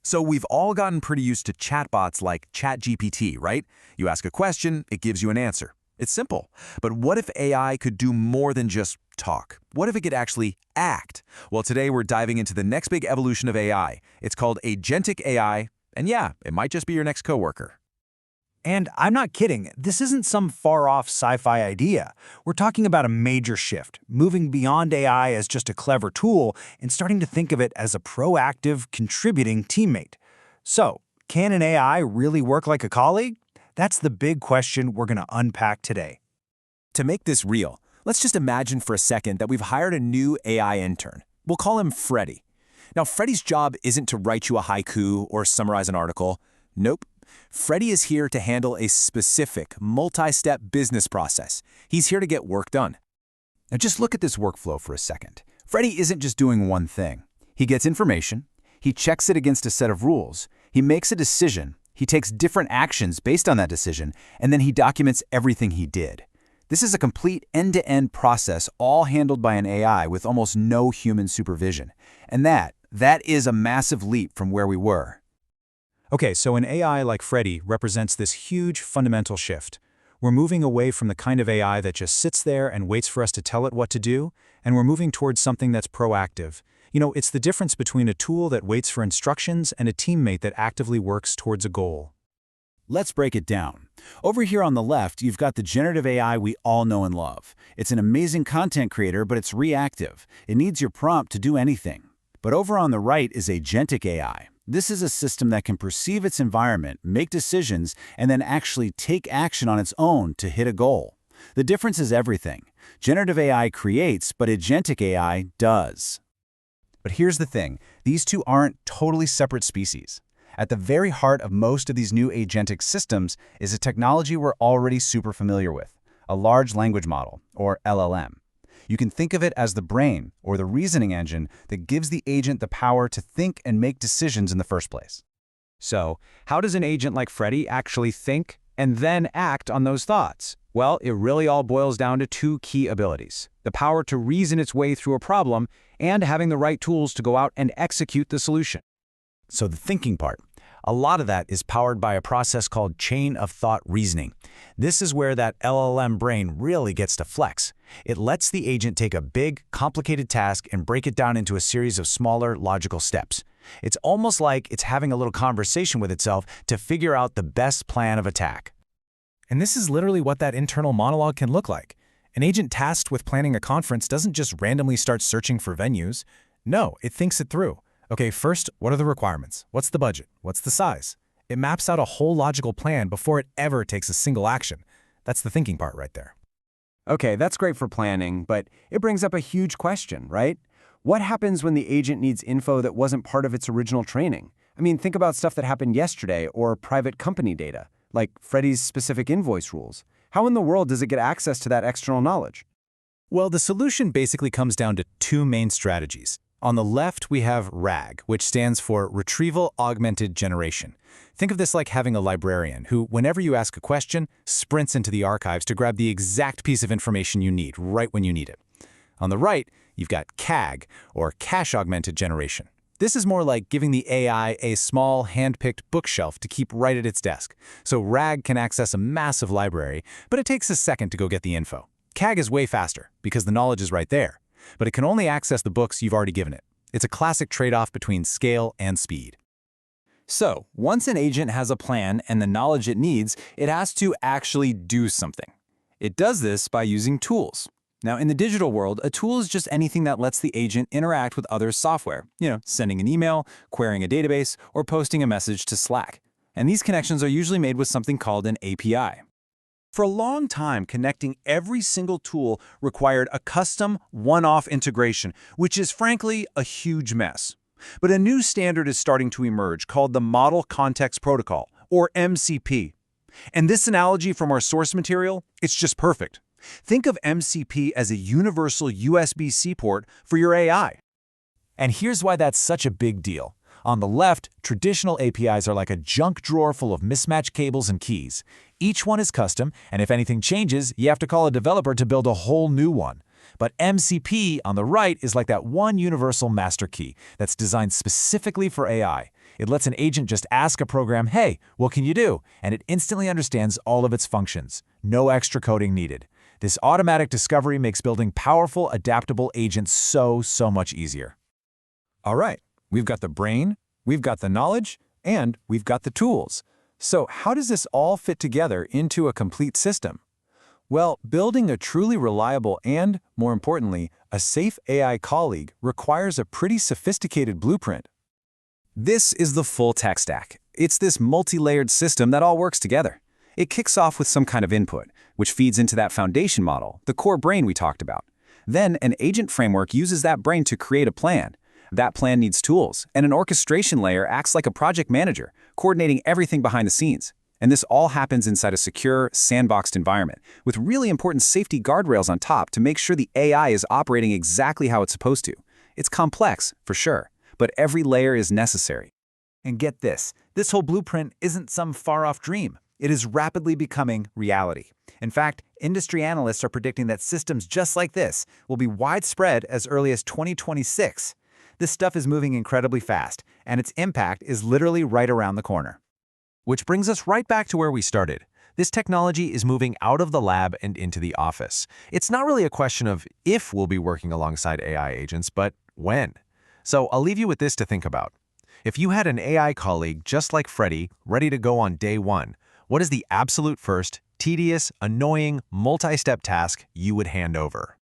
So we've all gotten pretty used to chatbots like ChatGPT, right? You ask a question, it gives you an answer. It's simple. But what if AI could do more than just talk? What if it could actually act? Well, today we're diving into the next big evolution of AI. It's called Agentic AI, and yeah, it might just be your next coworker. And I'm not kidding, this isn't some far-off sci-fi idea. We're talking about a major shift, moving beyond AI as just a clever tool and starting to think of it as a proactive, contributing teammate. So, can an AI really work like a colleague? That's the big question we're going to unpack today. To make this real, let's just imagine for a second that we've hired a new AI intern. We'll call him Freddy. Now, Freddy's job isn't to write you a haiku or summarize an article. Nope. Freddy is here to handle a specific, multi-step business process. He's here to get work done. Now just look at this workflow for a second. Freddy isn't just doing one thing. He gets information, he checks it against a set of rules, he makes a decision, he takes different actions based on that decision, and then he documents everything he did. This is a complete end-to-end process, all handled by an AI with almost no human supervision. And that is a massive leap from where we were. Okay, so an AI like Freddy represents this huge fundamental shift. We're moving away from the kind of AI that just sits there and waits for us to tell it what to do, and we're moving towards something that's proactive. You know, it's the difference between a tool that waits for instructions and a teammate that actively works towards a goal. Let's break it down. Over here on the left, you've got the generative AI we all know and love. It's an amazing content creator, but it's reactive. It needs your prompt to do anything. But over on the right is Agentic AI. This is a system that can perceive its environment, make decisions, and then actually take action on its own to hit a goal. The difference is everything. Generative AI creates, but Agentic AI does. But here's the thing, these two aren't totally separate species. At the very heart of most of these new agentic systems is a technology we're already super familiar with, a large language model, or LLM. You can think of it as the brain, or the reasoning engine, that gives the agent the power to think and make decisions in the first place. So, how does an agent like Freddy actually think and then act on those thoughts? Well, it really all boils down to two key abilities: the power to reason its way through a problem and having the right tools to go out and execute the solution. So the thinking part. A lot of that is powered by a process called chain of thought reasoning. This is where that LLM brain really gets to flex. It lets the agent take a big, complicated task and break it down into a series of smaller, logical steps. It's almost like it's having a little conversation with itself to figure out the best plan of attack. And this is literally what that internal monologue can look like. An agent tasked with planning a conference doesn't just randomly start searching for venues. No, it thinks it through. Okay, first, what are the requirements? What's the budget? What's the size? It maps out a whole logical plan before it ever takes a single action. That's the thinking part right there. Okay, that's great for planning, but it brings up a huge question, right? What happens when the agent needs info that wasn't part of its original training? I mean, think about stuff that happened yesterday or private company data, like Freddy's specific invoice rules. How in the world does it get access to that external knowledge? Well, the solution basically comes down to two main strategies. On the left, we have RAG, which stands for Retrieval Augmented Generation. Think of this like having a librarian who, whenever you ask a question, sprints into the archives to grab the exact piece of information you need right when you need it. On the right, you've got CAG, or Cache Augmented Generation. This is more like giving the AI a small, hand-picked bookshelf to keep right at its desk. So RAG can access a massive library, but it takes a second to go get the info. CAG is way faster because the knowledge is right there, but it can only access the books you've already given it. It's a classic trade-off between scale and speed. So, once an agent has a plan and the knowledge it needs, it has to actually do something. It does this by using tools. Now, in the digital world, a tool is just anything that lets the agent interact with other software. Sending an email, querying a database, or posting a message to Slack. And these connections are usually made with something called an API. For a long time, connecting every single tool required a custom, one-off integration, which is frankly a huge mess. But a new standard is starting to emerge called the Model Context Protocol, or MCP. And this analogy from our source material, it's just perfect. Think of MCP as a universal USB-C port for your AI. And here's why that's such a big deal. On the left, traditional APIs are like a junk drawer full of mismatched cables and keys. Each one is custom, and if anything changes, you have to call a developer to build a whole new one. But MCP on the right is like that one universal master key that's designed specifically for AI. It lets an agent just ask a program, hey, what can you do? And it instantly understands all of its functions. No extra coding needed. This automatic discovery makes building powerful, adaptable agents so much easier. All right, we've got the brain, we've got the knowledge, and we've got the tools. So how does this all fit together into a complete system? Well, building a truly reliable and, more importantly, a safe AI colleague requires a pretty sophisticated blueprint. This is the full tech stack. It's this multi-layered system that all works together. It kicks off with some kind of input, which feeds into that foundation model, the core brain we talked about. Then an agent framework uses that brain to create a plan. That plan needs tools, and an orchestration layer acts like a project manager, coordinating everything behind the scenes. And this all happens inside a secure, sandboxed environment, with really important safety guardrails on top to make sure the AI is operating exactly how it's supposed to. It's complex, for sure, but every layer is necessary. And get this whole blueprint isn't some far-off dream. It is rapidly becoming reality. In fact, industry analysts are predicting that systems just like this will be widespread as early as 2026. This stuff is moving incredibly fast, and its impact is literally right around the corner. Which brings us right back to where we started. This technology is moving out of the lab and into the office. It's not really a question of if we'll be working alongside AI agents, but when. So I'll leave you with this to think about. If you had an AI colleague just like Freddie, ready to go on day one, what is the absolute first, tedious, annoying, multi-step task you would hand over?